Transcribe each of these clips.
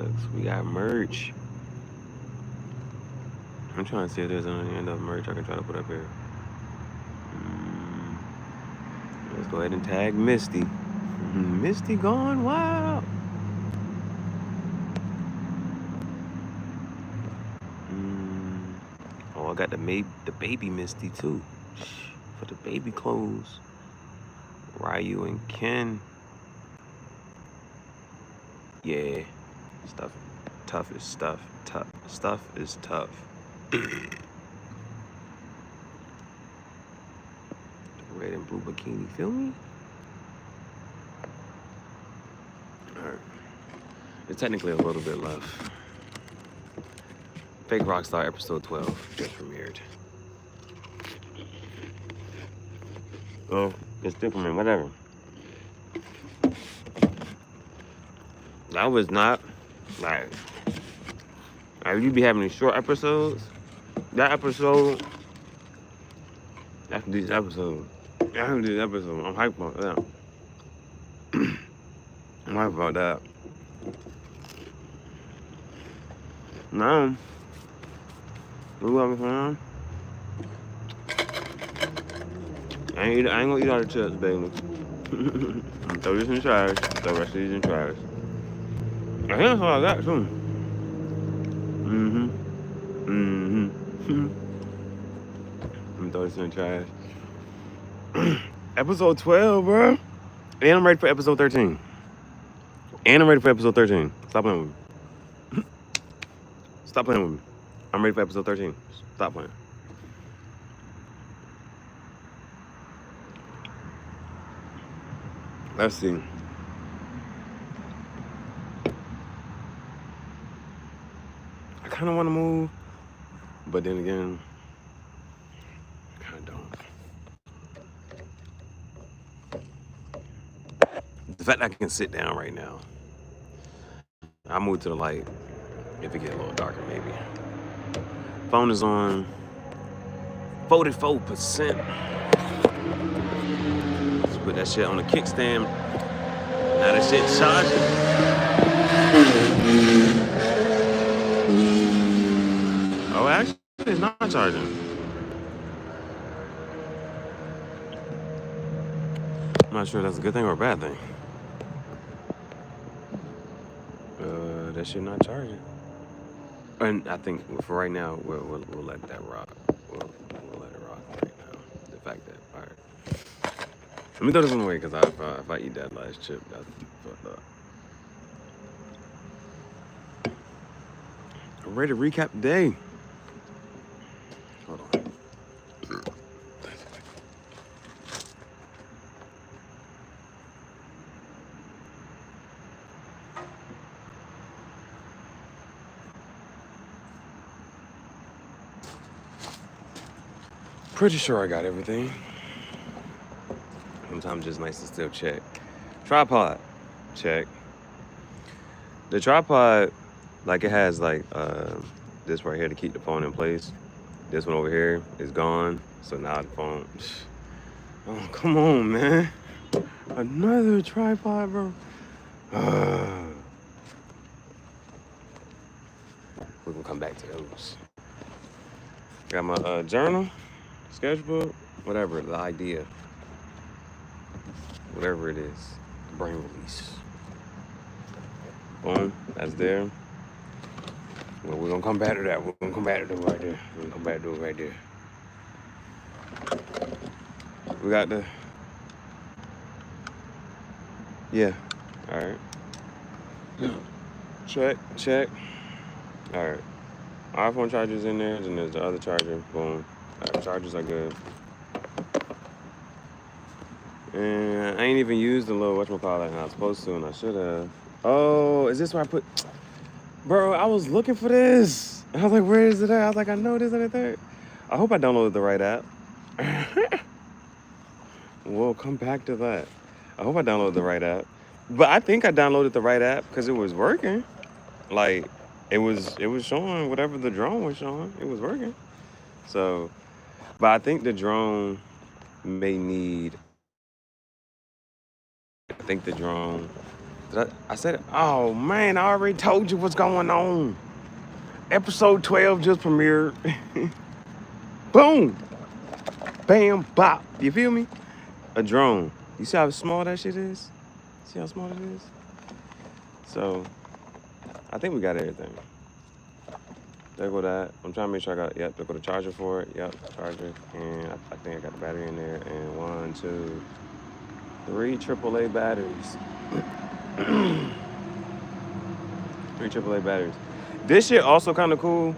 products. We got merch. I'm trying to see if there's any end of merch I can try to put up here. Let's go ahead and tag Misty. Misty gone wild. Oh, I got the baby Misty too. For the baby clothes. Ryu and Ken. Yeah. Stuff. Tough is stuff. Tough. Stuff is tough. Red and blue bikini. Feel me? Alright. There's technically a little bit left. Fake Rockstar episode 12 just premiered. Oh, it's different, whatever. That was not like you be having these short episodes. That episode, after this episode, I'm hyped about that. I'm hyped about that. Now, what we having now? I ain't gonna eat all the chips, baby. I'm gonna throw this in the trash. Throw the rest of these in the trash. I think that's all I got, too. I'm gonna throw this in the trash. Episode 12, bro. And I'm ready for episode 13. Stop playing with me. Stop playing with me. I'm ready for episode 13. Stop playing. Let's see. I kind of want to move, but then again, I kind of don't. The fact that I can sit down right now, I'll move to the light if it gets a little darker, maybe. Phone is on 44%. Let's put that shit on the kickstand. Now that shit charging. Oh, actually, it's not charging. I'm not sure if that's a good thing or a bad thing. That shit not charging. And I think for right now, we'll let that rock. We'll let it rock right now. The fact that, all right. Let me throw this one away, because if I eat that last chip, that's fucked up. I'm ready to recap the day. Hold on. Pretty sure I got everything. Sometimes it's just nice to still check. Tripod, check. The tripod, like it has like this right here to keep the phone in place. This one over here is gone, so now the phone. Oh, come on, man! Another tripod, bro. We're gonna come back to those. Got my journal, sketchbook, whatever, the idea. Whatever it is, brain release. Boom, that's there. Well, we're gonna come back to that. We're gonna come back to that right there. We're gonna come back to it right there. We got the, yeah, all right. Check. All right. iPhone charger's in there, and there's the other charger. Boom. All right, chargers are good. And I ain't even used the little whatchamacallit, and I was supposed to, and I should have. Oh, is this where I put? Bro, I was looking for this. I was like, where is it at? I was like, I know this and that. I hope I downloaded the right app. We'll come back to that. I hope I downloaded the right app. But I think I downloaded the right app because it was working. Like, it was showing whatever the drone was showing. It was working. So, but I think the drone may need. I think the drone I said it. Oh man, I already told you what's going on. Episode 12 just premiered. Boom. Bam, bop. You feel me? A drone. You see how small that shit is? See how small it is? So, I think we got everything. There go that. I'm trying to make sure I got, yep, there go the charger for it. Yep, charger. And I think I got the battery in there. And 1, 2, 3 AAA batteries. 3 AAA batteries. This shit also kind of cool.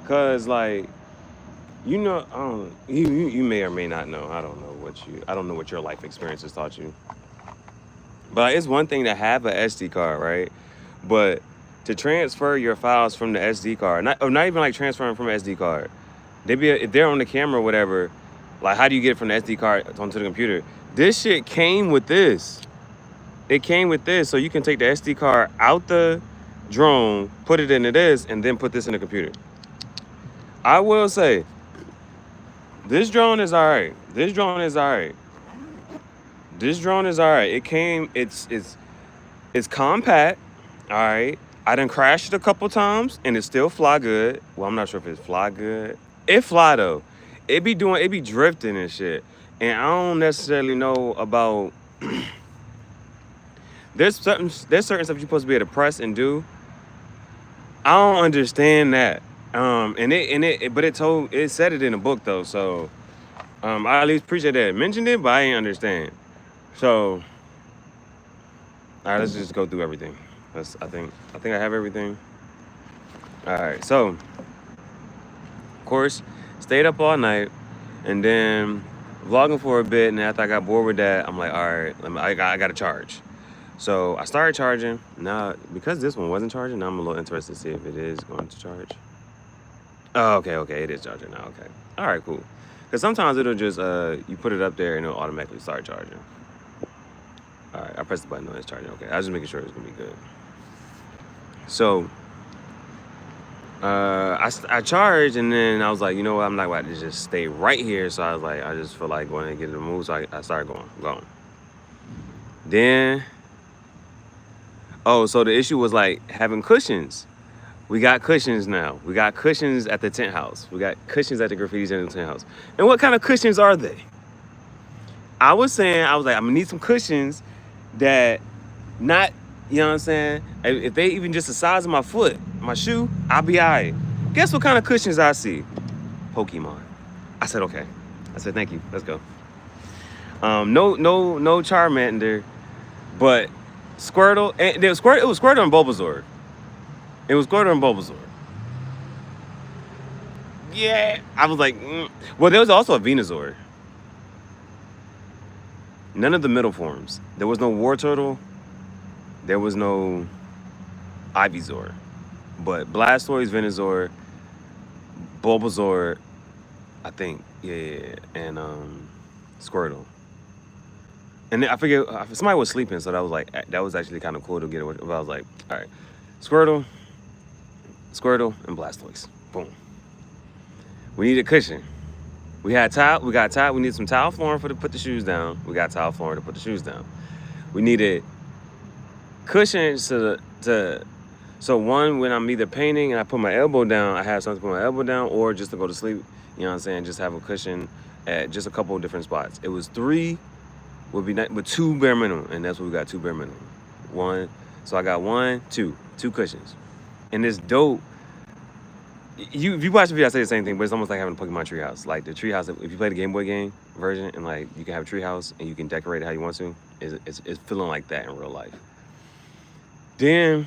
Cause like, you know, you may or may not know. I don't know what your life experiences taught you. But it's one thing to have an SD card, right? But to transfer your files from the SD card, not even like transferring from an SD card. If they're on the camera or whatever, like how do you get it from the SD card onto the computer? This shit came with this. It came with this, so you can take the SD card out the drone, put it into this, and then put this in the computer. I will say, this drone is all right. This drone is all right. It's compact, all right. I done crashed it a couple times, and it still fly good. Well, I'm not sure if it fly good. It fly, though. It be drifting and shit. And I don't necessarily know about... There's certain stuff you're supposed to be able to press and do. I don't understand that. But it said it in the book though, so I at least appreciate that it mentioned it, but I ain't understand. So, all right, let's just go through everything. I think I have everything. All right, so of course, stayed up all night, and then vlogging for a bit, and after I got bored with that, I'm like, all right, I got to charge. So I started charging. Now, because this one wasn't charging, now I'm a little interested to see if it is going to charge. Oh, okay, it is charging now, okay. All right, cool. Because sometimes it'll just, you put it up there and it'll automatically start charging. All right, I pressed the button on it's charging, okay. I was just making sure it was going to be good. So, I charged, and then I was like, you know what, I'm not about to just stay right here. So I was like, I just feel like going to get in the move, so I started going. Then... Oh, so the issue was like having cushions. We got cushions now. We got cushions at the tent house. We got cushions at the graffiti tent house. And what kind of cushions are they? I was like, I'm gonna need some cushions that not, you know what I'm saying? If they even just the size of my foot, my shoe, I'll be all right. Guess what kind of cushions I see? Pokemon. I said, okay. I said, thank you, let's go. No Charmander, but Squirtle, and it was Squirtle and Bulbasaur. Yeah, I was like, Well, there was also a Venusaur. None of the middle forms. There was no Wartortle. There was no Ivysaur. But Blastoise, Venusaur, Bulbasaur, I think, yeah, and Squirtle. And then I forget, somebody was sleeping, so that was actually kind of cool to get away. But I was like, all right, Squirtle, and Blastoise. Boom. We need a cushion. We got tile. We need some tile flooring to put the shoes down. We got tile flooring to put the shoes down. We needed cushions so one, when I'm either painting and I put my elbow down, I have something to put my elbow down, or just to go to sleep. You know what I'm saying? Just have a cushion at just a couple of different spots. It was 3. Would be nice, but 2 bare minimum, and that's what we got, 2 bare minimum. 1, so I got 1, 2 cushions, and it's dope. If you watch the video, I say the same thing, but it's almost like having a Pokemon treehouse. Like the treehouse, if you play the Game Boy game version, and like you can have a treehouse and you can decorate it how you want to, it's feeling like that in real life. Then,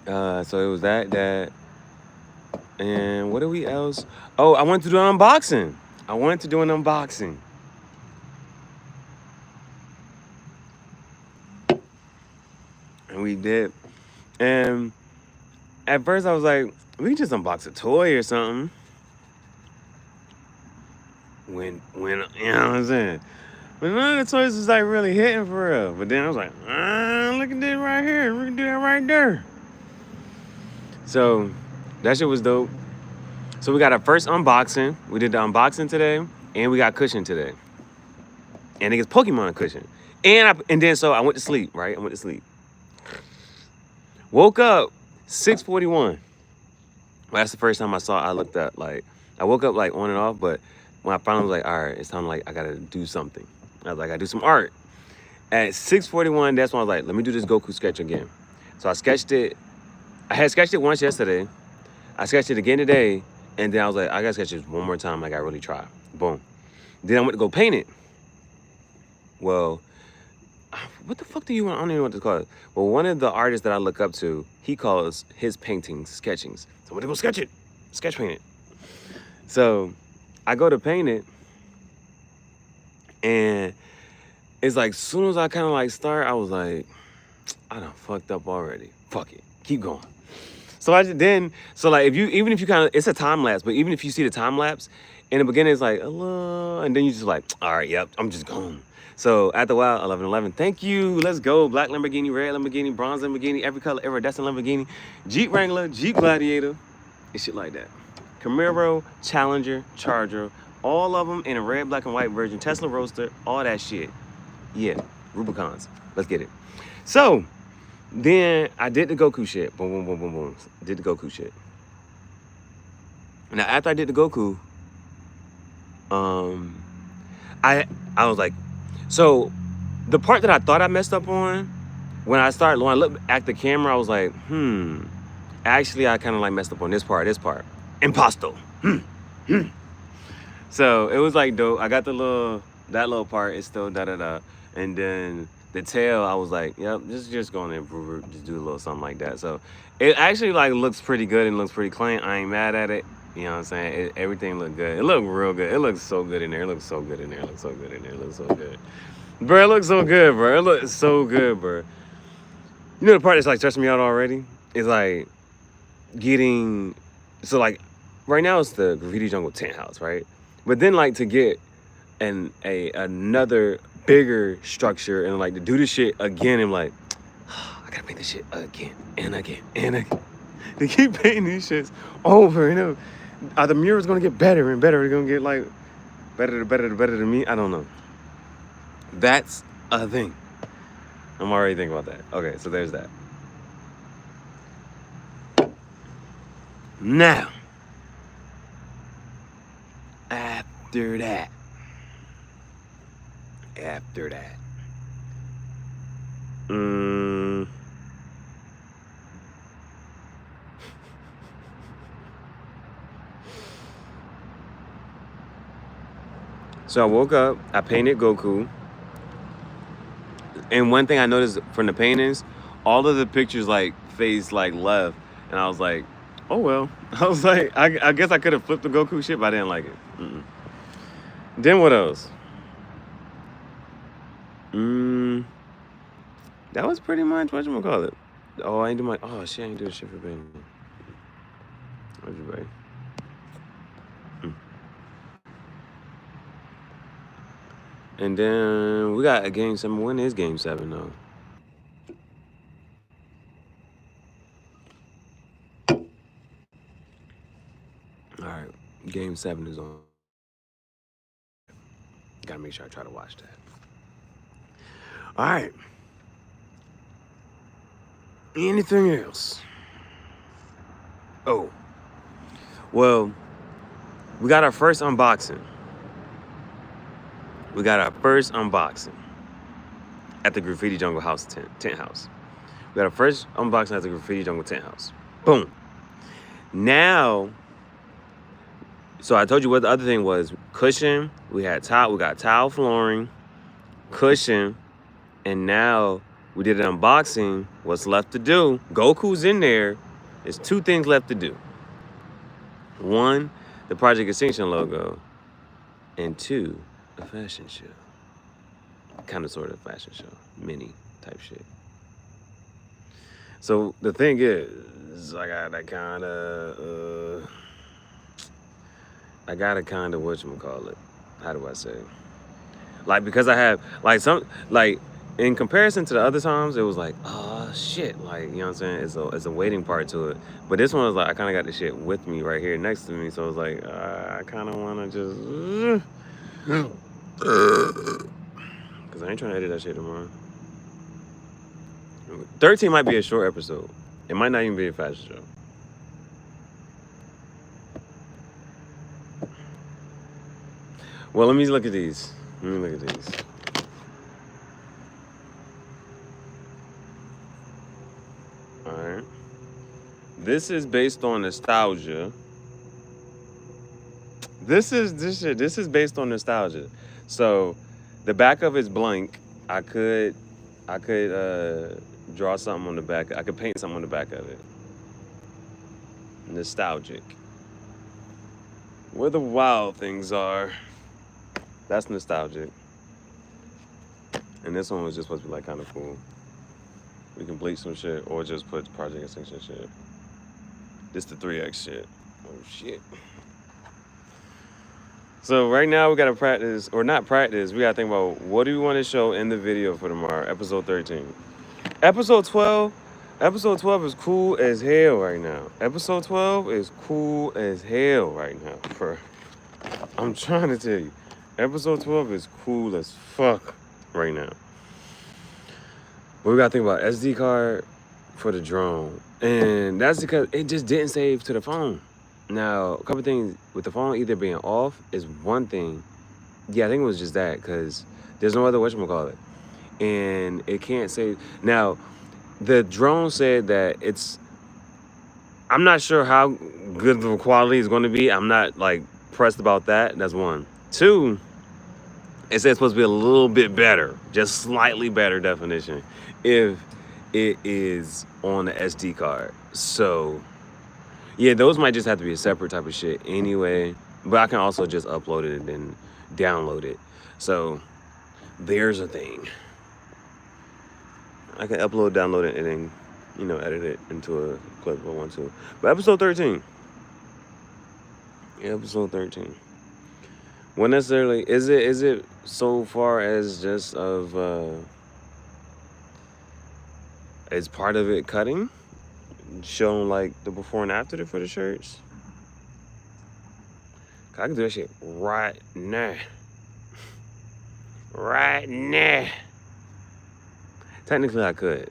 so it was that, and what did we else? Oh, I wanted to do an unboxing. And we did. And at first I was like, we can just unbox a toy or something. When you know what I'm saying? But none of the toys was like really hitting for real. But then I was like, look at this right here. We can do that right there. So that shit was dope. So we got our first unboxing. We did the unboxing today, and we got cushion today. And it gets Pokemon cushion. And then so I went to sleep, right? I went to sleep. Woke up 6:41. Well, that's the first time I looked up. Like, I woke up like on and off, but when I finally was like, all right, it's time, like, I gotta do something. I was like, I gotta do some art. At 6:41, that's when I was like, let me do this Goku sketch again. So I sketched it. I had sketched it once yesterday. I sketched it again today. And then I was like, I gotta sketch this one more time, like I really try. Boom. Then I went to go paint it. Well, what the fuck do you want? I don't even know what to call it. Well, one of the artists that I look up to, he calls his paintings sketchings. So I went to go sketch it. Sketch paint it. So I go to paint it. And it's like, soon as I kind of like start, I was like, I done fucked up already. Fuck it. Keep going. So like even if you kind of, it's a time lapse, but even if you see the time lapse, in the beginning it's like, hello, and then you just like, all right, yep, I'm just gone. So after a while, 11:11, thank you, let's go. Black Lamborghini, red Lamborghini, bronze Lamborghini, every color, iridescent Lamborghini, Jeep Wrangler, Jeep Gladiator, and shit like that. Camaro, Challenger, Charger, all of them in a red, black, and white version, Tesla Roadster, all that shit. Yeah, Rubicons, let's get it. So then I did the Goku shit. Boom, boom, boom, boom, boom. Did the Goku shit. Now after I did the Goku, I was like, so the part that I thought I messed up on, when I looked at the camera, I was like, actually I kind of like messed up on this part. Imposto. So it was like dope. I got that little part, it's still da-da-da. And then the tail, I was like, yep, just going to improve it, just do a little something like that. So it actually like looks pretty good and looks pretty clean. I ain't mad at it. You know what I'm saying? Everything looked good. It looked real good. It looks so good in there. It looks so good in there. It looks so good in there. It looks so good. Bro, it looks so good, bro. It looks so good, bro. You know the part that's like stressing me out already? It's like getting, so like right now it's the Graffiti Jungle tent house, right? But then like to get another bigger structure and like to do this shit again, I'm like, I gotta paint this shit again and again and again. To keep painting these shits over and over. Are the murals gonna get better and better? They're gonna get like better than me? I don't know. That's a thing. I'm already thinking about that. Okay, so there's that. Now, after that, so I woke up, I painted Goku. And one thing I noticed from the paintings, all of the pictures like face like left. And I was like, oh well. I was like, I guess I could have flipped the Goku shit, but I didn't like it. Then what else? That was pretty much whatchamacallit. Oh, I ain't do shit, I ain't do the shit for painting. Everybody. And then we got a game 7. When is game 7 though? Alright, game 7 is on. Gotta make sure I try to watch that. Alright. Anything else? Oh. Well, we got our first unboxing. At the Graffiti Jungle house tent house. We got our first unboxing at the Graffiti Jungle tent house. Boom. Now, so I told you what the other thing was. Cushion. We got tile flooring, cushion, and now we did an unboxing. What's left to do? Goku's in there. There's 2 things left to do. 1, the Project Extinction logo, and 2, a fashion show. Kind of sort of fashion show. Mini type shit. So the thing is, I gotta kind of, whatchamacallit, how do I say? Like, because I have, like, in comparison to the other times, it was like, oh, shit. Like, you know what I'm saying? It's a waiting part to it. But this one was like, I kind of got the shit with me right here next to me. So it was like, I kind of want to just... Because I ain't trying to edit that shit tomorrow. 13 might be a short episode. It might not even be a fashion show. Well, let me look at these. Alright. This is based on nostalgia. This is based on nostalgia. So the back of it's blank. I could draw something on the back. I could paint something on the back of it. Nostalgic. Where the wild things are. That's nostalgic. And this one was just supposed to be like kind of cool. We can bleach some shit or just put Project Extinction shit. This the 3X shit. Oh shit. So right now we gotta practice, or not practice, we gotta think about what do we want to show in the video for tomorrow, episode 13. Episode 12 is cool as hell right now. Episode 12 is cool as hell right now. I'm trying to tell you. Episode 12 is cool as fuck right now. But we gotta think about SD card for the drone. And that's because it just didn't save to the phone. Now, a couple things with the phone either being off is one thing. Yeah, I think it was just that because there's no other whatchamacallit. And it can't save. Now, the drone said that I'm not sure how good the quality is going to be. I'm not like pressed about that. That's one. Two, it said it's supposed to be a little bit better, just slightly better definition if it is on the SD card. So, yeah, those might just have to be a separate type of shit anyway. But I can also just upload it and then download it. So, there's a thing. I can upload, download it, and then, edit it into a clip if I want to. But episode 13. Yeah, episode 13. What necessarily is it so far as just is part of it cutting? Showing like the before and after for the shirts? I can do that shit right now. Right now. Technically I could.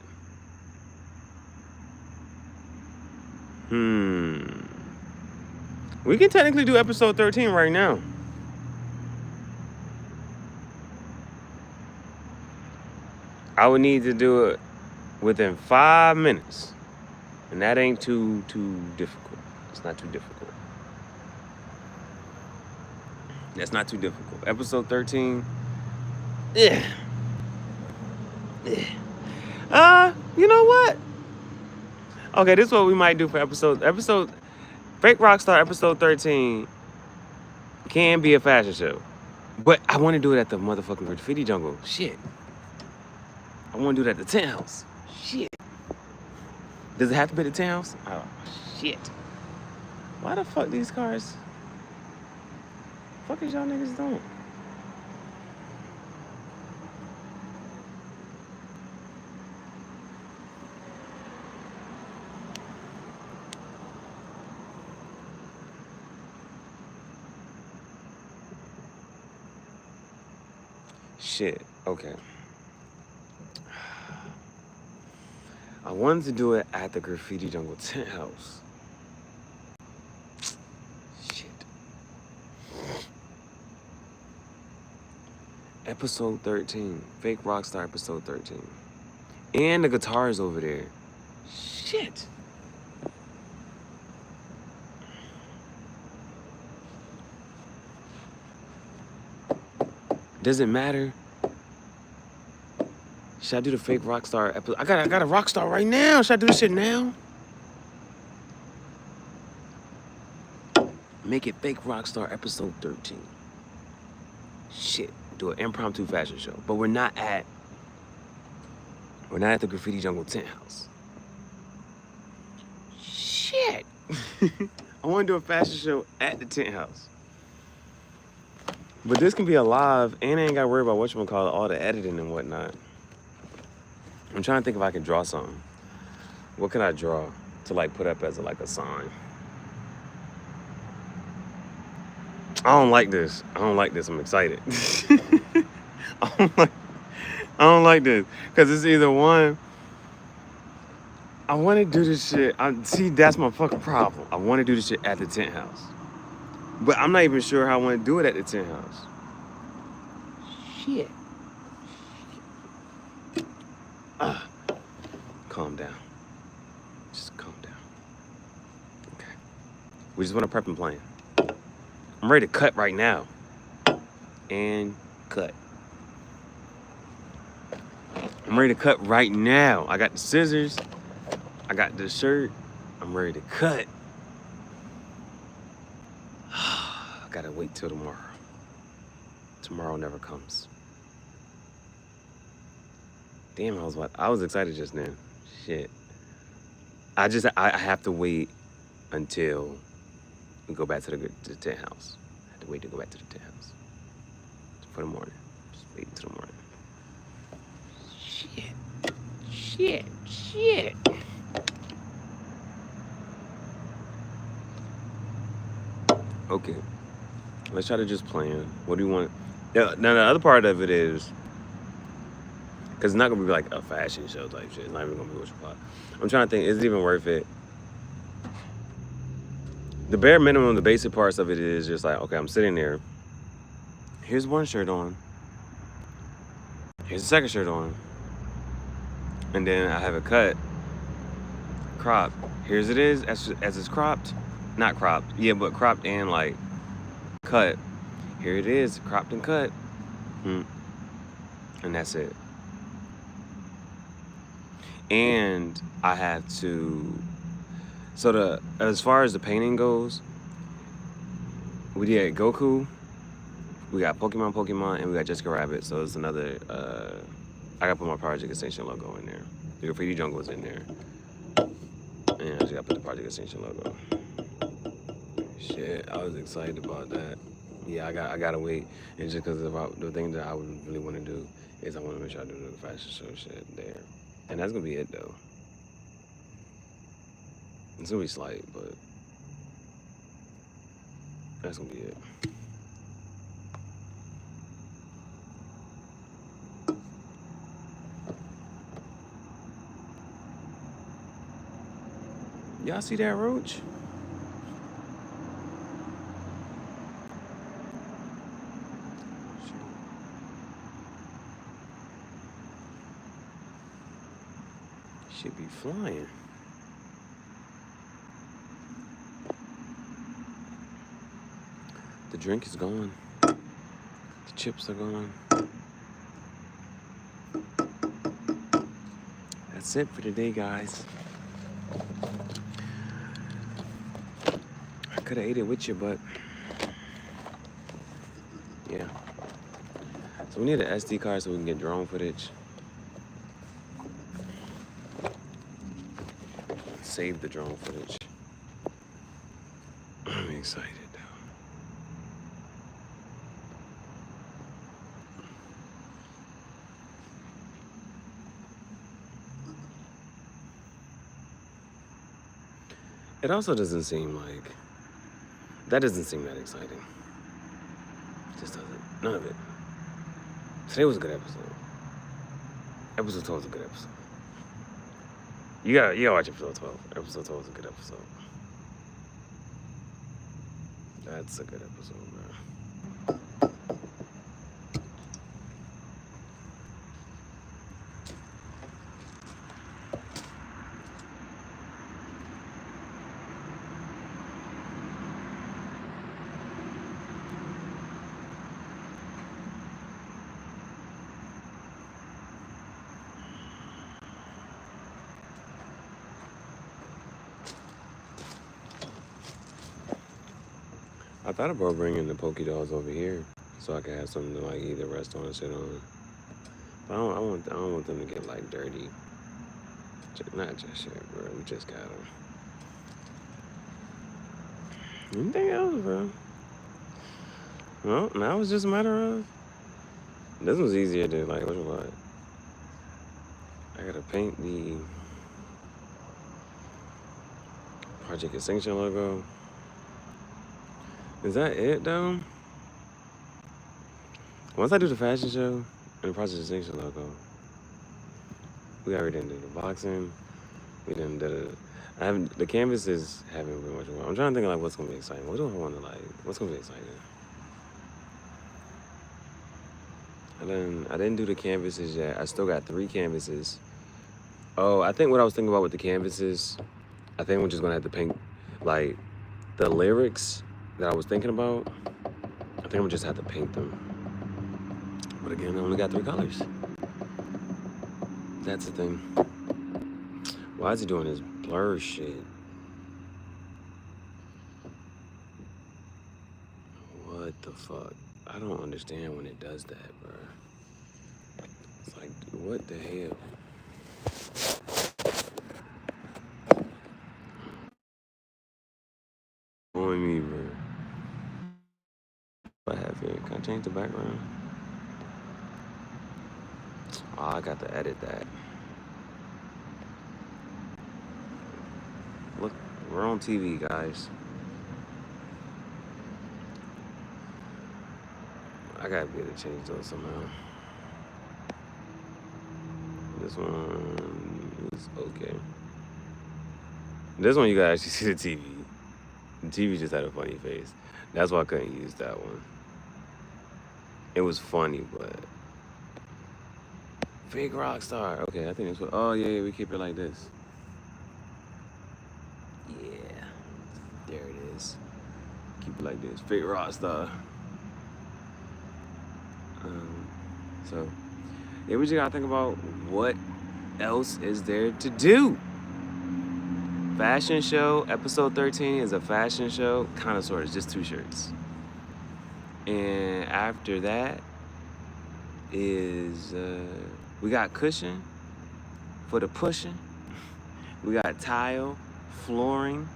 We can technically do episode 13 right now. I would need to do it within 5 minutes. And that ain't too difficult. It's not too difficult. That's not too difficult. Episode 13. Yeah. You know what? Okay, this is what we might do for episode Fake Rockstar episode 13 can be a fashion show. But I want to do it at the motherfucking graffiti jungle. Shit. I want to do it at the tent house. Shit. Does it have to be the tent house? Oh, shit. Why the fuck these cars? Fuck is y'all niggas doing? Shit. Okay. I wanted to do it at the Graffiti Jungle tent house. Shit. Episode 13. Fake Rockstar episode 13. And the guitar is over there. Shit. Does it matter? Should I do the fake Rockstar episode? I got a Rockstar right now. Should I do this shit now? Make it fake Rockstar episode 13. Shit. Do an impromptu fashion show. But we're not at the Graffiti Jungle tent house. Shit. I want to do a fashion show at the tent house. But this can be a live, and I ain't got to worry about whatchamacallit, all the editing and whatnot. I'm trying to think if I can draw something. What can I draw to like put up as a sign? I don't like this. I'm excited. I don't like this because it's either one. I want to do this shit. See, that's my fucking problem. I want to do this shit at the tent house, but I'm not even sure how I want to do it at the tent house. Shit. Calm down. Just calm down. Okay. We just want to prep and plan. I'm ready to cut right now. And cut. I'm ready to cut right now. I got the scissors. I got the shirt. I'm ready to cut. I gotta wait till tomorrow. Tomorrow never comes. Damn, I was excited just now. Shit. I have to wait until we go back to the tent house. I have to wait to go back to the tent house. For the morning. Just wait until the morning. Shit. Okay. Let's try to just plan. What do you want? Yeah, now the other part of it is, because it's not gonna be like a fashion show type shit. It's not even gonna be what you plot. I'm trying to think, is it even worth it? The bare minimum, the basic parts of it is just like, okay, I'm sitting there. Here's one shirt on. Here's the second shirt on. And then I have it cut, cropped. Here's it is, as it's cropped. Not cropped, yeah, but cropped and like cut. Here it is, cropped and cut. And that's it. And I have to, as far as the painting goes, we did Goku, we got Pokemon, and we got Jessica Rabbit. So it's another, I gotta put my Project Extinction logo in there. The Graffiti Jungle was in there. And I just gotta put the Project Extinction logo. Shit, I was excited about that. Yeah, I gotta wait. And just because the thing that I would really want to do is I want to make sure I do the fashion show shit there. And that's gonna be it though. It's gonna be slight, but that's gonna be it. Y'all see that roach? Should be flying. The drink is gone. The chips are gone. That's it for today, guys. I could have ate it with you, but yeah. So we need an SD card so we can get drone footage. Save the drone footage. I'm excited though. It also doesn't seem like, that doesn't seem that exciting. It just doesn't. None of it. Today was a good episode. Episode 12 was a good episode. You gotta watch episode 12. Episode 12 was a good episode. That's a good episode, man. I thought about bringing the Poké Dolls over here so I could have something to like either rest on or sit on. But I don't want them to get like dirty. Not just shit, bro. We just got them. Anything else, bro? Well, now it's just a matter of. This one's easier to like. What? I gotta paint the Project Extinction logo. Is that it though? Once I do the fashion show and the Project Extinction logo, We already did the boxing. We didn't did it. I haven't. The canvases haven't been much. I'm trying to think of like what's gonna be exciting. What do I want to like? What's gonna be exciting? I didn't do the canvases yet. I still got 3 canvases. Oh, I think what I was thinking about with the canvases, I think we're just gonna have to paint like the lyrics that I was thinking about. I think I'm just have to paint them. But again, I only got 3 colors. That's the thing. Why is he doing this blur shit? What the fuck? I don't understand when it does that, bro. It's like, what the hell? Showing me, bro. What I have here? Can I change the background? Oh, I got to edit that. Look, we're on TV, guys. I gotta be able to change those somehow. This one is okay. This one you gotta actually see the TV. The TV just had a funny face. That's why I couldn't use that one. It was funny, but fake rock star. Okay, I think it's what. Oh yeah, we keep it like this. Yeah, there it is. Keep it like this. Fake rock star. So yeah, we just gotta think about what else is there to do. Fashion show, episode 13 is a fashion show, kind of sort of, just 2 shirts. And after that is, we got cushion for the pushing. We got tile, flooring,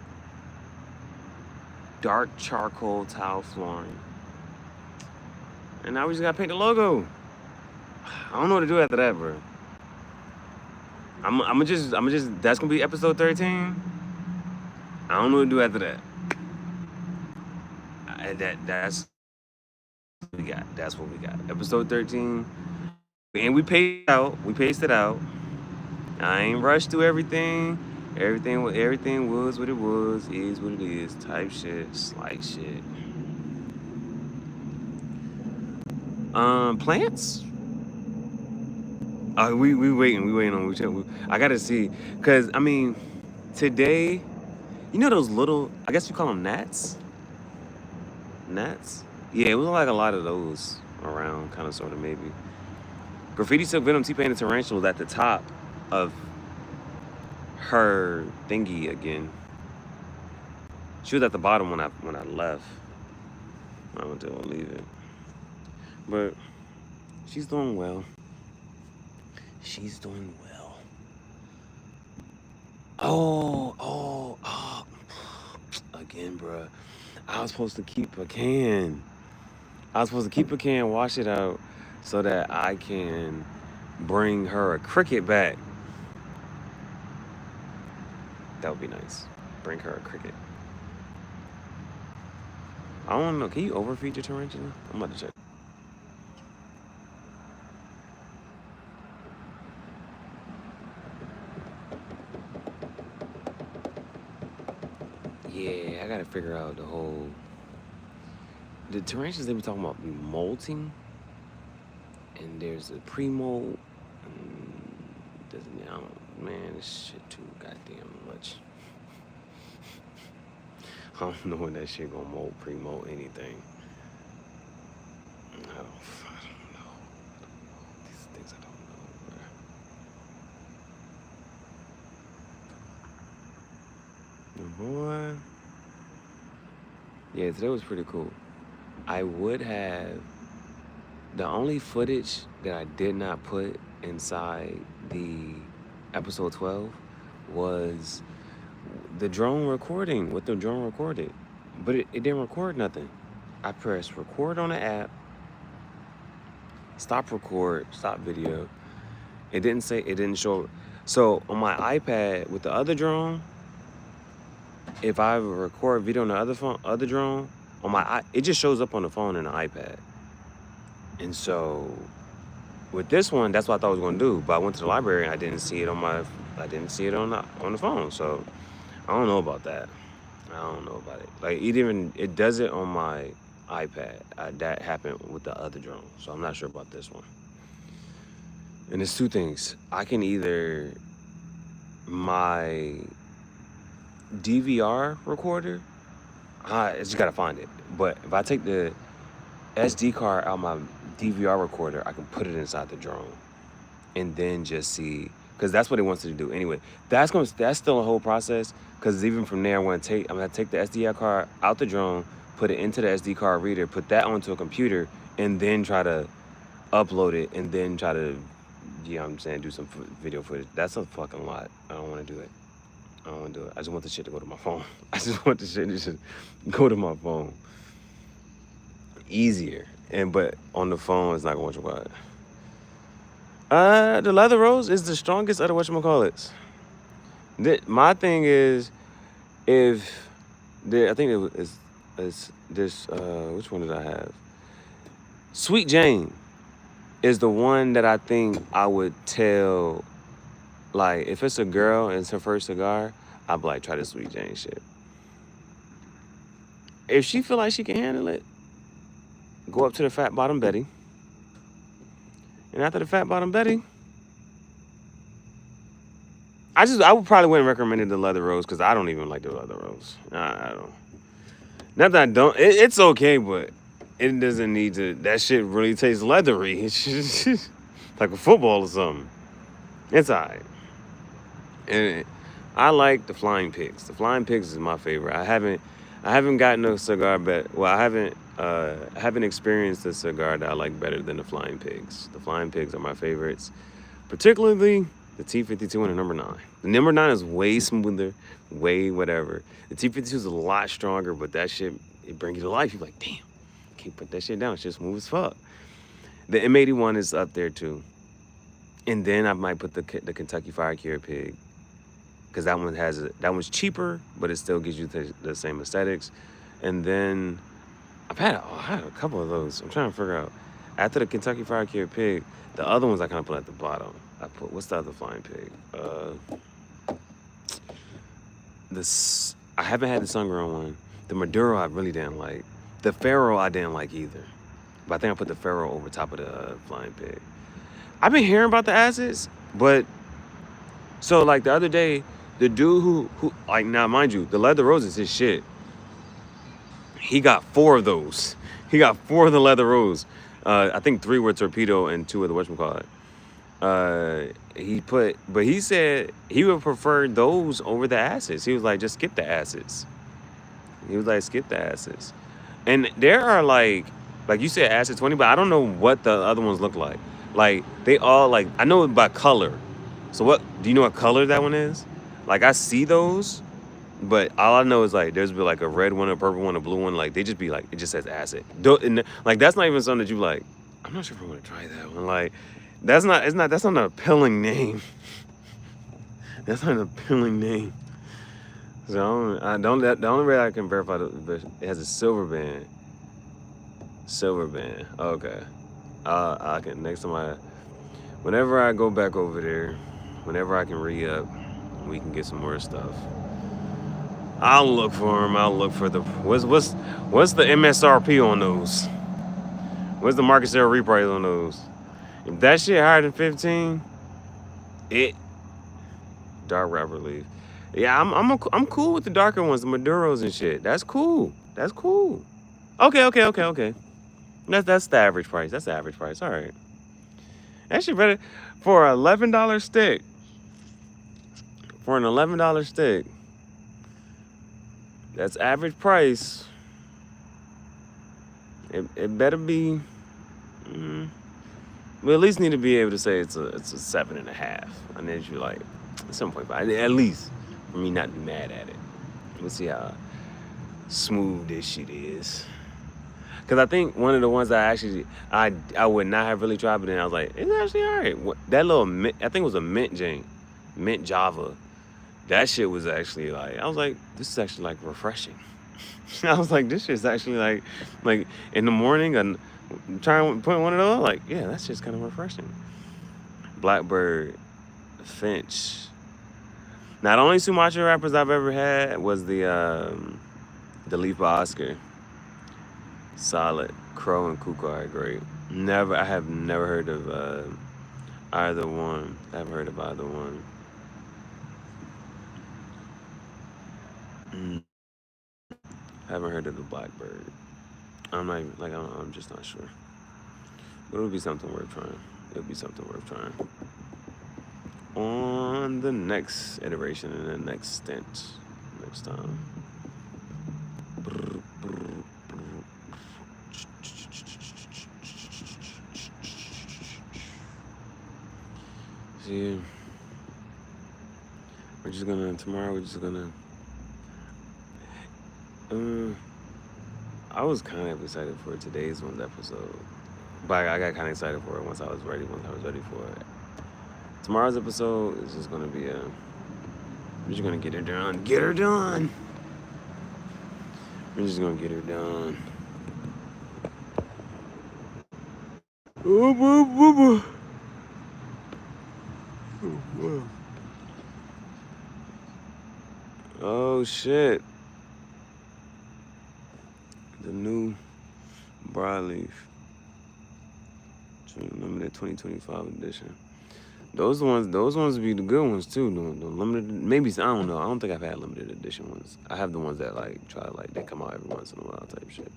dark charcoal tile flooring. And now we just gotta paint the logo. I don't know what to do after that, bro. I'm just, that's gonna be episode 13. I don't know what to do after that. That's what we got. That's what we got. Episode 13. And we paced it out. I ain't rushed through everything. Everything was what it was, is what it is. Type shit, slight shit. Plants? We waiting on each other. I gotta see, cause I mean, today, you know those little, I guess you call them gnats? Gnats? Yeah, it was like a lot of those around, kind of, sort of, maybe. Graffiti Silk Venom T-Pain and Tarantula was at the top of her thingy again. She was at the bottom when I left. I went to leave it. But she's doing well. She's doing well. Oh. Again, bruh. I was supposed to keep a can. Wash it out, so that I can bring her a cricket back. That would be nice. Bring her a cricket. I don't know. Can you overfeed your tarantula? I'm about to check. Yeah, I gotta figure out the tarantulas they be talking about be molting, and there's a pre-molt. Man, this shit too goddamn much. I don't know when that shit gonna molt, pre-molt, anything. I don't know. These things I don't know, bro. Boy. Yeah, today was pretty cool. I would have, the only footage that I did not put inside the episode 12 was the drone recording, what the drone recorded. But it didn't record nothing. I pressed record on the app, stop record, stop video. It didn't show. So on my iPad with the other drone, if I record video on the other drone, it just shows up on the phone and the iPad. And so With this one, that's what I thought I was gonna do. But I went to the library and I didn't see it on the phone. So I don't know about that. I don't know about it. Like it does it on my iPad. That happened with the other drone, so I'm not sure about this one. And there's two things. I can either my DVR recorder. I just gotta find it. But if I take the SD card out my DVR recorder, I can put it inside the drone, and then just see, because that's what it wants to do anyway. That's still a whole process. Because even from there, I'm gonna take the SD card out the drone, put it into the SD card reader, put that onto a computer, and then try to upload it, and then try to, you know what I'm saying, do some video footage. That's a fucking lot. I don't want to do it. I don't want to do it. I just want the shit to go to my phone. I just want the shit to just go to my phone. Easier. But on the phone, it's not going to work. The leather rose is the strongest of the whatchamacallits. My thing is, I think it's this, which one did I have? Sweet Jane is the one that I think I would tell, like, if it's a girl and it's her first cigar, I'd be like, try the Sweet Jane shit. If she feel like she can handle it, go up to the Fat Bottom Betty. And after the Fat Bottom Betty, I would probably wouldn't recommend the leather rose, because I don't even like the leather rose. I don't. Not that I don't. It's okay, but it doesn't need to. That shit really tastes leathery. It's just like a football or something. It's alright. And I like the Flying Pigs. The Flying Pigs is my favorite. I haven't gotten a cigar I haven't experienced a cigar that I like better than the Flying Pigs. The Flying Pigs are my favorites, particularly the T52 and the number 9. The number 9 is way smoother, way whatever. The T52 is a lot stronger, but that shit, it brings you to life. You're like, damn, can't put that shit down. It's just smooth as fuck. The M81 is up there too. And then I might put the Kentucky Fire Cured Pig, because that one's cheaper, but it still gives you the same aesthetics. And then I had a couple of those. I'm trying to figure out. After the Kentucky Fire Cured Pig, the other ones I kind of put at the bottom. What's the other Flying Pig? I haven't had the sun-grown one. The Maduro I really didn't like. The Faro I didn't like either. But I think I put the Faro over top of the Flying Pig. I've been hearing about the acids, but so like the other day, the dude who like, now mind you, the leather rose is his shit. He got 4 of those. He got 4 of the leather rose. I think 3 were torpedo and 2 of the whatchamacallit. But he said he would prefer those over the acids. He was like, just skip the acids. He was like, skip the acids. And there are like you said acid 20, but I don't know what the other ones look like. Like they all like, I know it by color. So do you know what color that one is? Like I see those, but all I know is like there's be like a red one, a purple one, a blue one. Like they just be like, it just says acid. And like that's not even something that you like, I'm not sure if I want to try that one. Like that's not an appealing name. That's not an appealing name. So the only way I can verify it has a silver band. Silver band. Okay. I can next time whenever I go back over there, whenever I can re-up, we can get some more stuff. I'll look for them. I'll look for what's the MSRP on those? What's the market sale reprice on those? If that shit higher than 15, dark wrapper leaf. Yeah, I'm cool with the darker ones, the Maduros and shit. That's cool. That's cool. Okay. That's the average price. That's the average price. All right. That shit better for an $11 stick. For an $11 stick. That's average price. It better be. We at least need to be able to say it's a 7.5. And then you're like 7.5 at least, for me not to be mad at it. We'll see how smooth this shit is. Cause I think one of the ones I would not have really tried, but then I was like, it's actually alright. That little mint, I think it was a mint Java. That shit was actually like, I was like, this is actually like refreshing. I was like, this shit's actually like in the morning and trying to put one of those. Like, yeah, that's just kind of refreshing. Blackbird, Finch. Now the only Sumatra rappers I've ever had was the Leaf by Oscar. Solid. Crow and Kuko are great. I have never heard of either one. I haven't heard of either one. Mm, haven't heard of the Blackbird. I'm not even, like, I'm just not sure. But it would be something worth trying. It would be something worth trying. On the next iteration and the next stint. Next time. See, tomorrow we're just gonna, I was kind of excited for today's one's episode. But I got kind of excited for it once I was ready for it. Tomorrow's episode is just gonna be we're just gonna get her done. Get her done! We're just gonna get her done. Oh shit. The new Broadleaf. Limited 2025 edition. Those ones would be the good ones too. The limited, maybe, I don't know. I don't think I've had limited edition ones. I have the ones that they come out every once in a while type shit.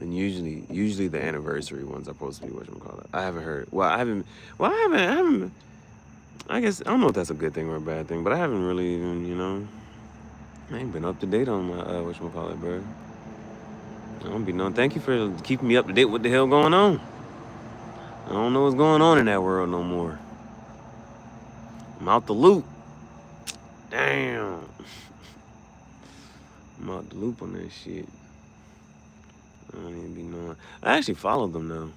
And usually the anniversary ones are supposed to be whatchamacallit. I haven't heard. I haven't. I guess I don't know if that's a good thing or a bad thing, but I haven't really even, I ain't been up to date on my whatchamacallit, bro. I don't be knowing. Thank you for keeping me up to date. What the hell going on? I don't know what's going on in that world no more. I'm out the loop. Damn. I'm out the loop on that shit. I don't even be knowing. I actually followed them though.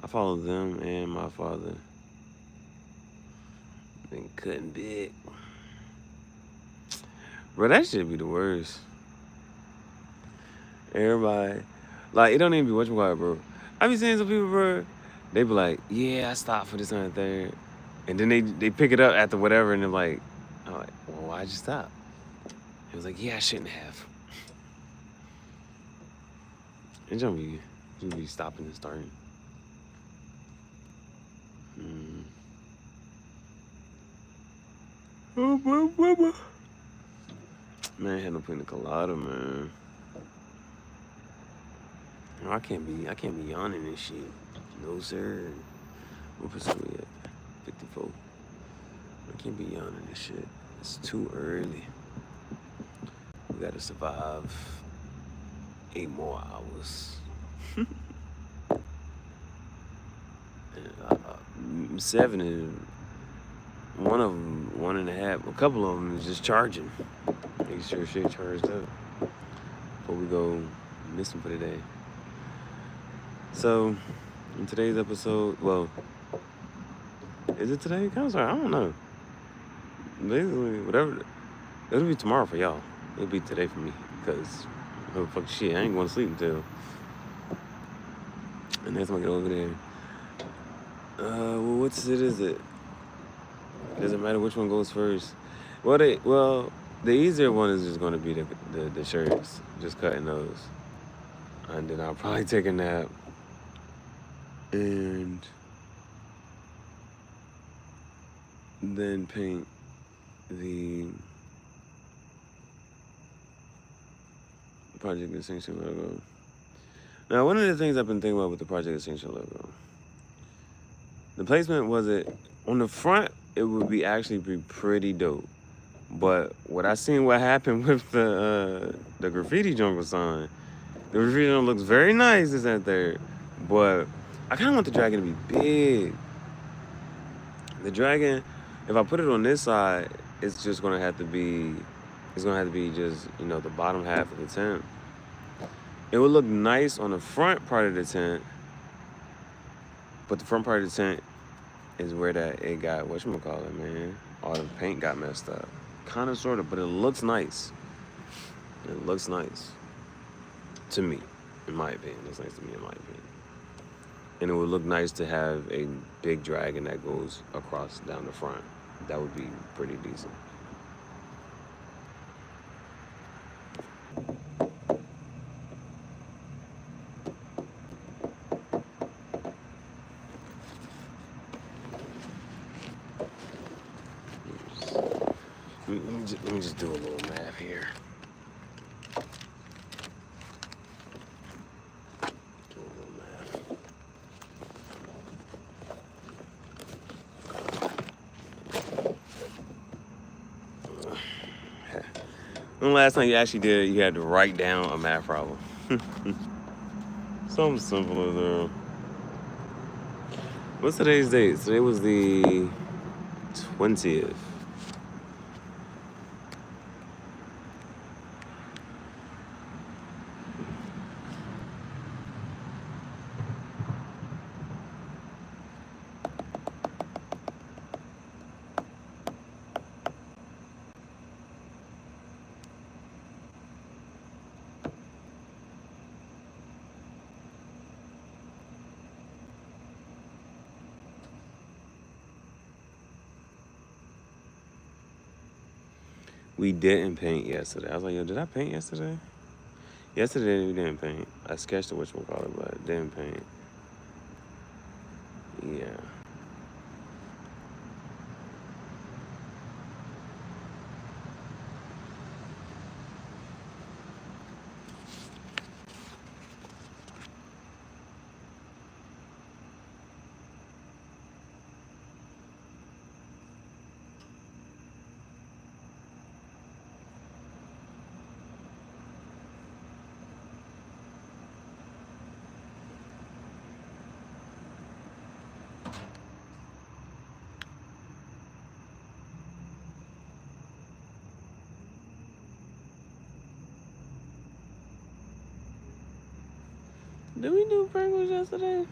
I followed them and my father. Been cutting big. Bro, that shit be the worst. Everybody, like, it don't even be whatchamacallit, bro. I be seeing some people, bro, they be like, yeah, I stopped for this and that third. And then they pick it up after whatever, and they're like, I'm like, well, why'd you stop? He was like, yeah, I shouldn't have. And you be stopping and starting. Man, I had no pina colada, man. No, I can't be yawning this shit. No, sir. What percent we at? 54. I can't be yawning this shit. It's too early. We gotta survive 8 more hours. 7 is one of them, 1.5. A couple of them is just charging. Make sure shit charged up before we go missing for the day. So, in today's episode, well, is it today? I'm sorry, I don't know. Basically, whatever. It'll be tomorrow for y'all. It'll be today for me, because fuck shit, I ain't going to sleep until. And that's when I get over there. Well, what is it? Doesn't matter which one goes first. The easier one is just going to be the shirts, just cutting those. And then I'll probably take a nap. And then paint the Project Extinction logo. Now, one of the things I've been thinking about with the Project Extinction logo, the placement was it on the front, it would be actually be pretty dope. But what happened with the graffiti jungle sign, the graffiti jungle looks very nice, this and there, but I kind of want the dragon to be big. The dragon, if I put it on this side, it's just gonna have to be just, the bottom half of the tent. It would look nice on the front part of the tent, but the front part of the tent is where it got, man, all the paint got messed up. Kind of, sort of, but it looks nice. It looks nice to me, in my opinion. It looks nice to me, in my opinion. And it would look nice to have a big dragon that goes across down the front. That would be pretty decent. Let me just do a little math here. Do a little math. When the last time you actually did it, you had to write down a math problem? Something simple as what's today's date? Today was the 20th. We didn't paint yesterday. I was like, yo, did I paint yesterday? Yesterday we didn't paint. I sketched the whatchamacallit, but I didn't paint. Yeah. Did we do Pringles yesterday?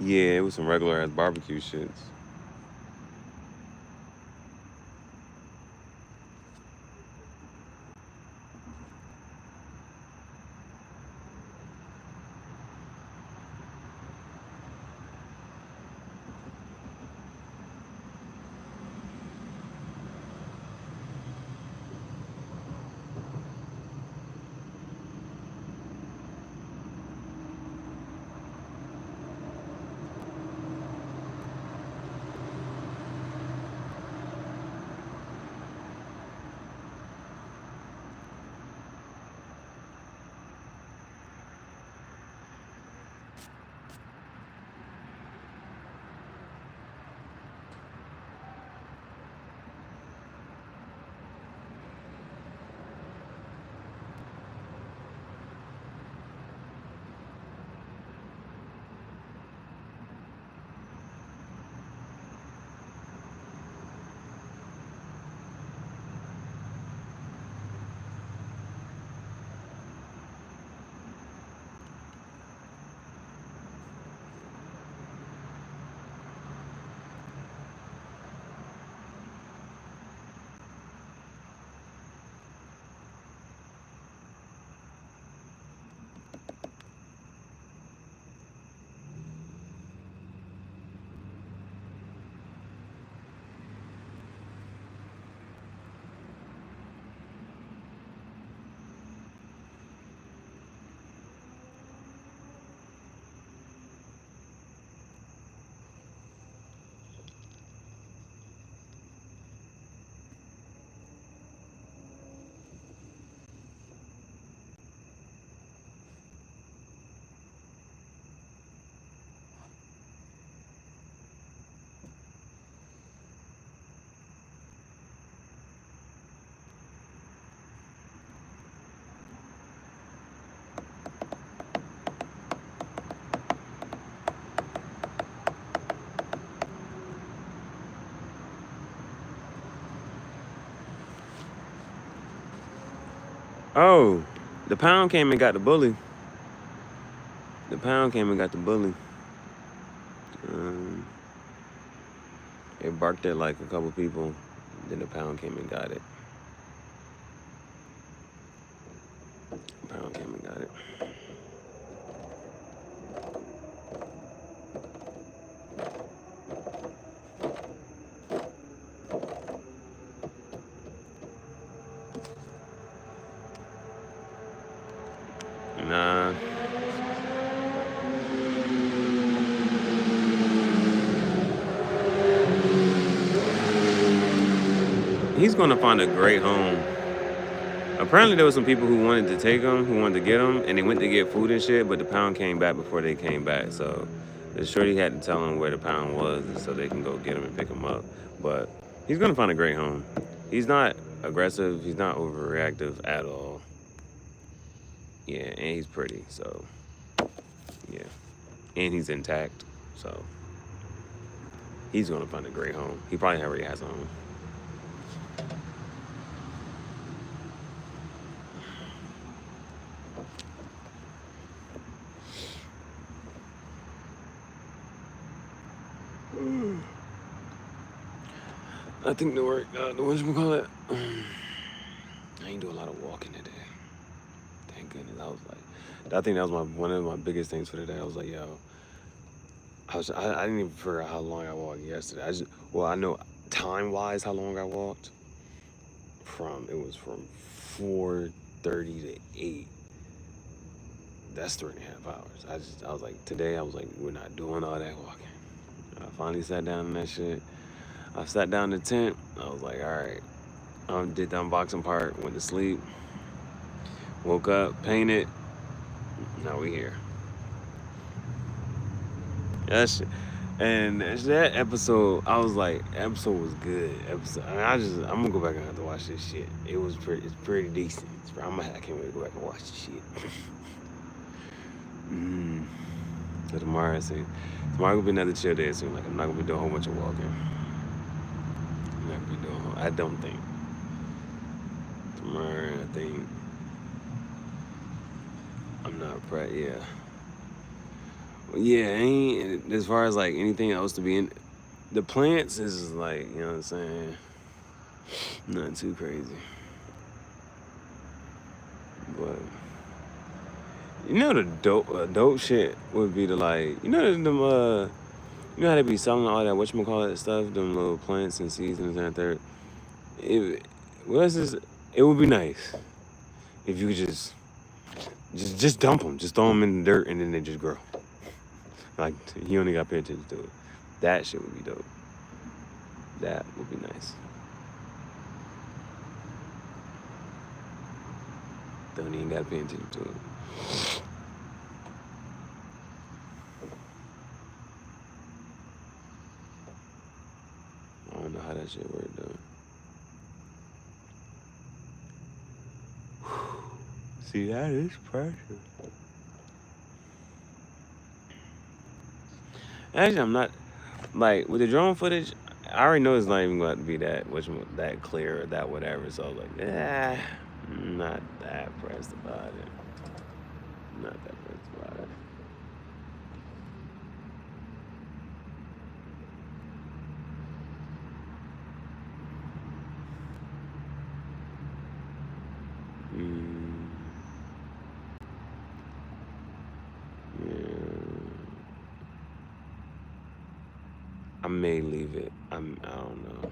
Yeah, it was some regular ass barbecue shits. Oh, the pound came and got the bully. The pound came and got the bully. Um, it barked at like a couple people. Then the pound came and got it. pound came and got it. Nah. He's gonna find a great home. Apparently, there was some people who wanted to take him, who wanted to get him, and they went to get food and shit, but the pound came back before they came back. So the shorty had to tell him where the pound was so they can go get him and pick him up. But he's gonna find a great home. He's not aggressive. He's not overreactive at all. Yeah, and he's pretty. So yeah, and he's intact. So he's gonna find a great home. He probably already has a home. I think the whatchamacallit, I ain't do a lot of walking today. Thank goodness. I think that was one of my biggest things for today. I was like, yo, I didn't even figure out how long I walked yesterday. I know time-wise how long I walked. It was from 4:30 to 8. That's 3.5 hours. I was like, today I was like, we're not doing all that walking. I finally sat down in that shit. I sat down in the tent. I was like, all right. Did the unboxing part, went to sleep, woke up, painted. Now we here. And that episode, I was like, episode was good. I'm gonna go back and have to watch this shit. It's pretty decent. I can't wait to go back and watch this shit. So tomorrow gonna be another chill day soon. Like I'm not gonna be doing a whole bunch of walking. I don't think. Tomorrow, I think. I'm not yeah. Well, yeah, ain't as far as like anything else to be in. The plants is like, you know what I'm saying? Nothing too crazy. But you know the dope shit would be to like, you know how they be selling all that whatchamacallit stuff, them little plants and seeds and that third. It would be nice if you could just dump them, just throw them in the dirt and then they just grow. Like you only got to pay attention to it. That shit would be dope. That would be nice. Don't even got to pay attention to it. I don't know how that shit worked though. See, that is pressure. Actually, I'm not, like, with the drone footage, I already know it's not even going to be that clear or that whatever. So I was like, I'm not that pressed about it. Not that pressed about it. I may leave it. I don't know.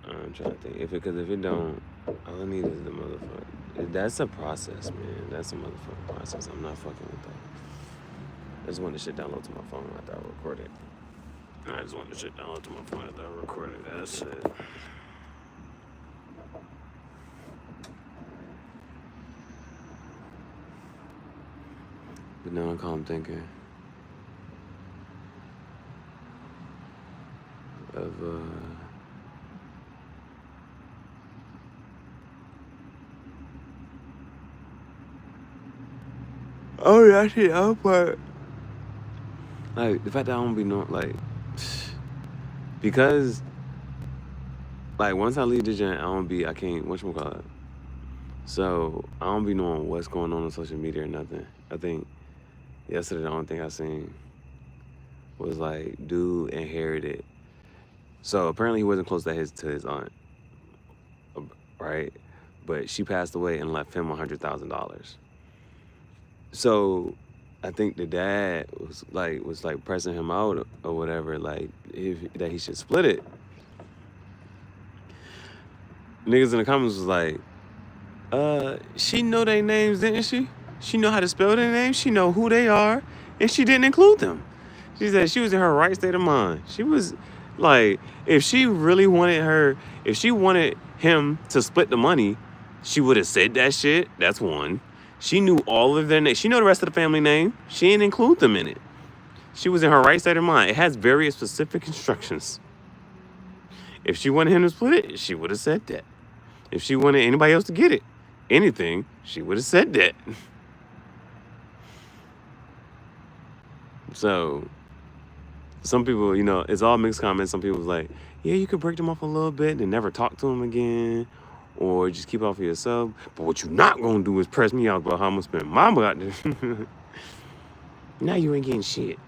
I'm trying to think. Because if it don't, all I need is the motherfucker. That's a process, man. That's a motherfucking process. I'm not fucking with that. I just want the shit download to my phone after I record it. I just want the shit download to my phone after I record it. That's it. But now I'm calm thinking of oh yeah, shit, but like the fact that I don't be knowing, like, because like once I leave the gym, I can't whatchamacallit. So I don't be knowing what's going on social media or nothing. I think yesterday the only thing I seen was like dude inherited. So apparently he wasn't close to his aunt, right? but she passed away and left him $100,000. So I think the dad was like pressing him out or whatever, like that he should split it. Niggas in the comments was like, she know their names, didn't she? She know how to spell their names. She know who they are, and she didn't include them. She said she was in her right state of mind. She was like, if she wanted him to split the money, she would have said that shit. That's one. She knew all of their names. She know the rest of the family name. She didn't include them in it. She was in her right state of mind. It has very specific instructions. If she wanted him to split it, she would have said that. If she wanted anybody else to get it, anything, she would have said that. So, some people, you know, it's all mixed comments. Some people was like, yeah, you could break them off a little bit and never talk to them again, or just keep it off for yourself. But what you're not gonna do is press me out about how I'm gonna spend my money. Now you ain't getting shit.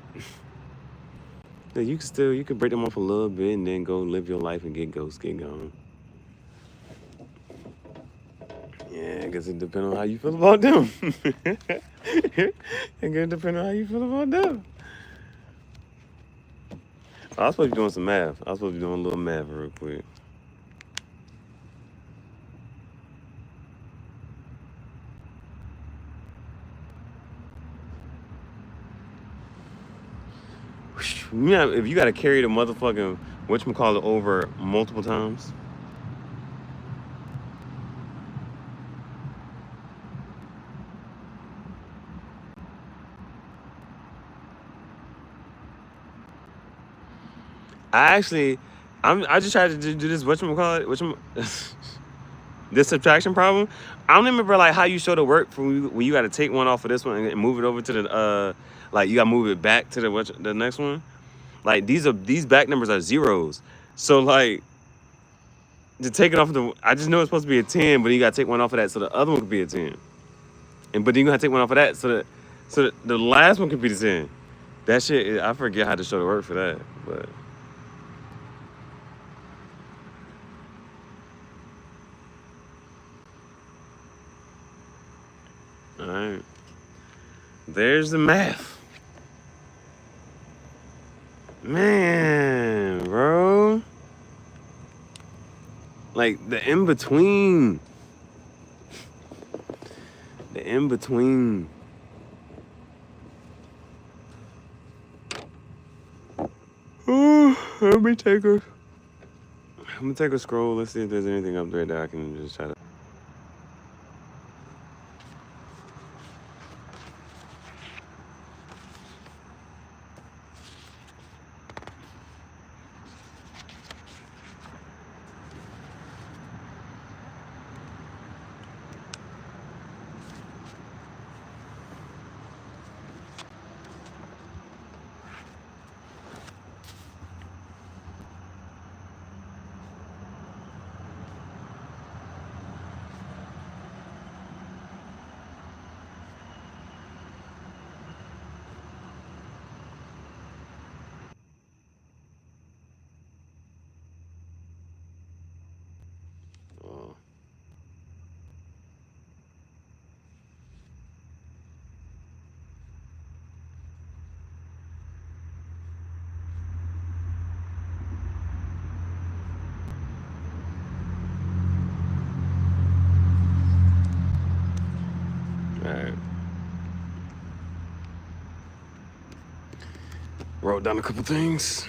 You could break them off a little bit and then go live your life and get gone. Yeah, I guess it depends on how you feel about them. It depends on how you feel about them. I was supposed to be doing some math. I was supposed to be doing a little math real quick. Yeah, if you gotta carry the motherfucking whatchamacallit over multiple times. I just tried to do this this subtraction problem. I don't remember like how you show the work from when you got to take one off of this one and move it over to the like you got to move it back to the next one. Like these back numbers are zeros, so like to take it off of I just know it's supposed to be a 10, but you got to take one off of that so the other one could be a 10, but then you got to take one off of that so the last one could be the 10. That shit, I forget how to show the work for that, but. All right, there's the math. Man, bro. Like the in between. The in between. Let me take a scroll. Let's see if there's anything up there that I can just try to. Oh. All right. Wrote down a couple things.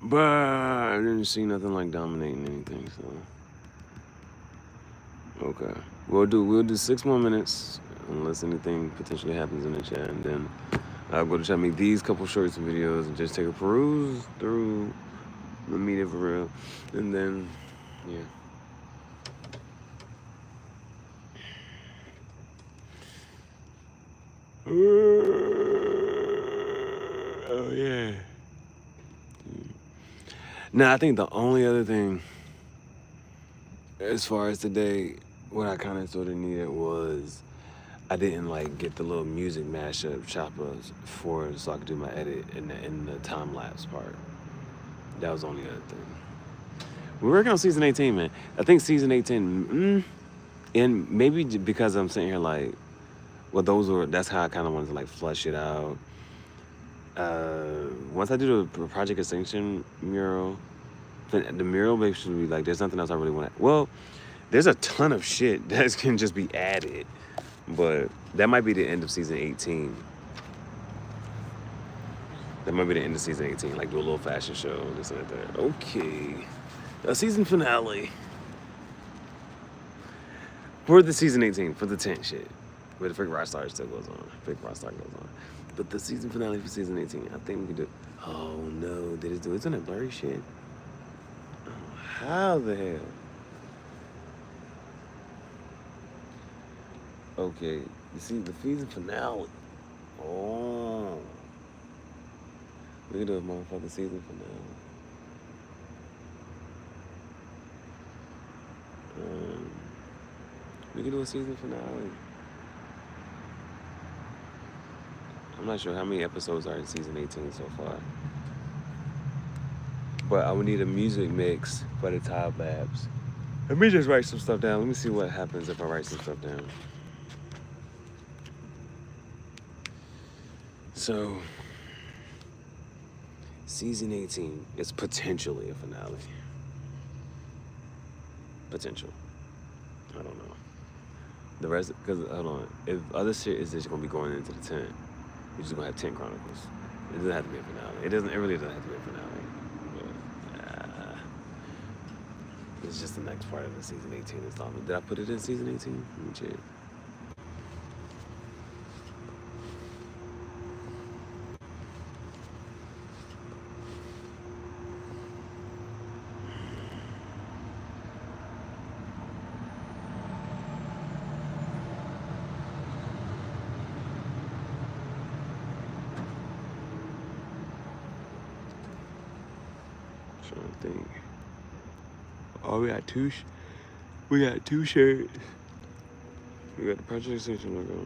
But I didn't see nothing like dominating anything, so. Okay. We'll do 6 more minutes unless anything potentially happens in the chat, and then I'll go to try to make these couple shorts and videos and just take a peruse through the media for real. And then yeah. Oh yeah. Now, I think the only other thing, as far as today, what I kind of sort of needed was I didn't like get the little music mashup choppers for so I could do my edit in the time lapse part. That was the only other thing. We're working on season 18, man. I think season 18, and maybe because I'm sitting here like, well, that's how I kind of wanted to like flush it out. Once I do the Project Extinction mural, the mural basically like there's nothing else I really want to. Well, there's a ton of shit that can just be added, but that might be the end of season 18. That might be the end of season 18, like do a little fashion show, this and that. Okay, a season finale for the season 18 for the tent shit, where the freaking Rockstar still goes on. But the season finale for season 18, I think we can do. Oh no, did it do? Isn't it blurry shit? Oh, how the hell? Okay, you see the season finale. Oh, we can do a motherfucking season finale. We can do a season finale. I'm not sure how many episodes are in season 18 so far. But I would need a music mix for the time lapse. Let me just write some stuff down. Let me see what happens if I write some stuff down. So, season 18 is potentially a finale. Potential. I don't know. The rest, because, hold on. If other shit is just going to be going into the tent, we're just going to have 10 Chronicles. It doesn't have to be a finale. It really doesn't have to be a finale. But, it's just the next part of the season 18 installment. Did I put it in season 18? Let me check. Trying to think. Oh, we got two shirts. We got the Project Extinction logo.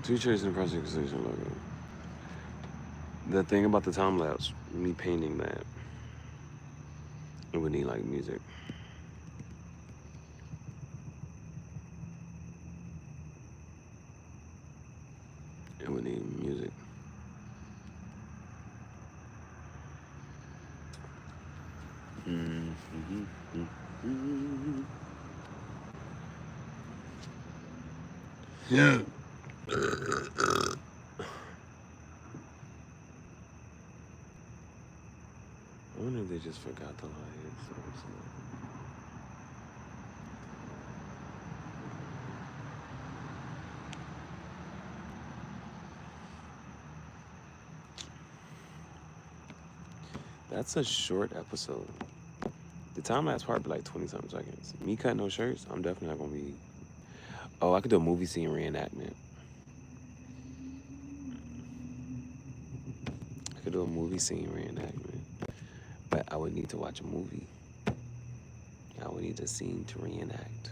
Two shirts and the Project Extinction logo. The thing about the time lapse, me painting that, it would need like music. It would need music. Yeah. I wonder if they just forgot the lights or something. That's a short episode. The time lapse part be like 20-something seconds. Me cutting those shirts, I'm definitely not gonna be. Oh, I could do a movie scene reenactment. I could do a movie scene reenactment. But I would need to watch a movie. I would need a scene to reenact.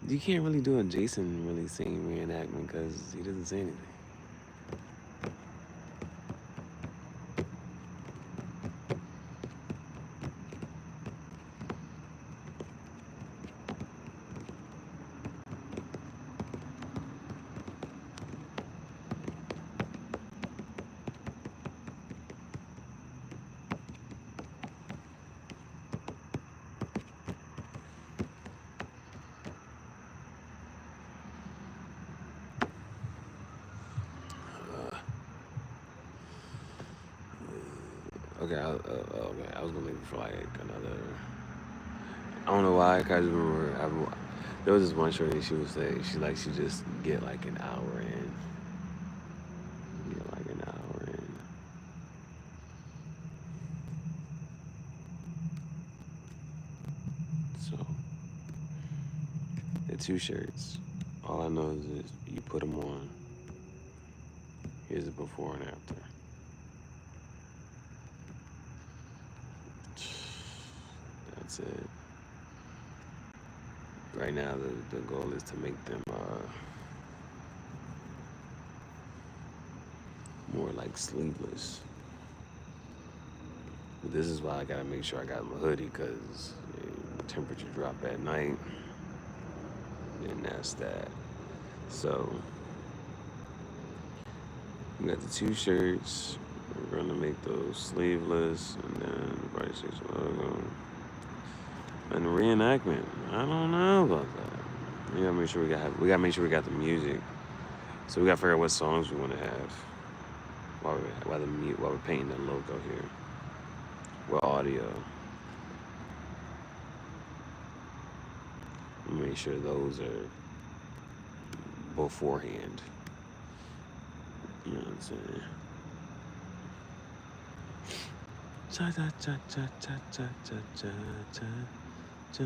You can't really do a Jason really scene reenactment because he doesn't say anything. Okay, I was gonna leave it for like another. I don't know why. 'Cause I just remember there was this one shorty she would say she just get like an hour in. Get like an hour in. So the two shirts. All I know is you put them on. Here's the before and after. That's it. Right now, the goal is to make them more like sleeveless. But this is why I gotta make sure I got my hoodie, because the temperature drop at night, and that's that. So we got the two shirts. We're gonna make those sleeveless, and then the Bodied logo. And the reenactment, I don't know about that. We gotta make sure we got the music. So we gotta figure out what songs we want to have while we're painting the logo here. What audio? Make sure those are beforehand. You know what I'm saying? Cha cha cha cha cha cha cha cha cha.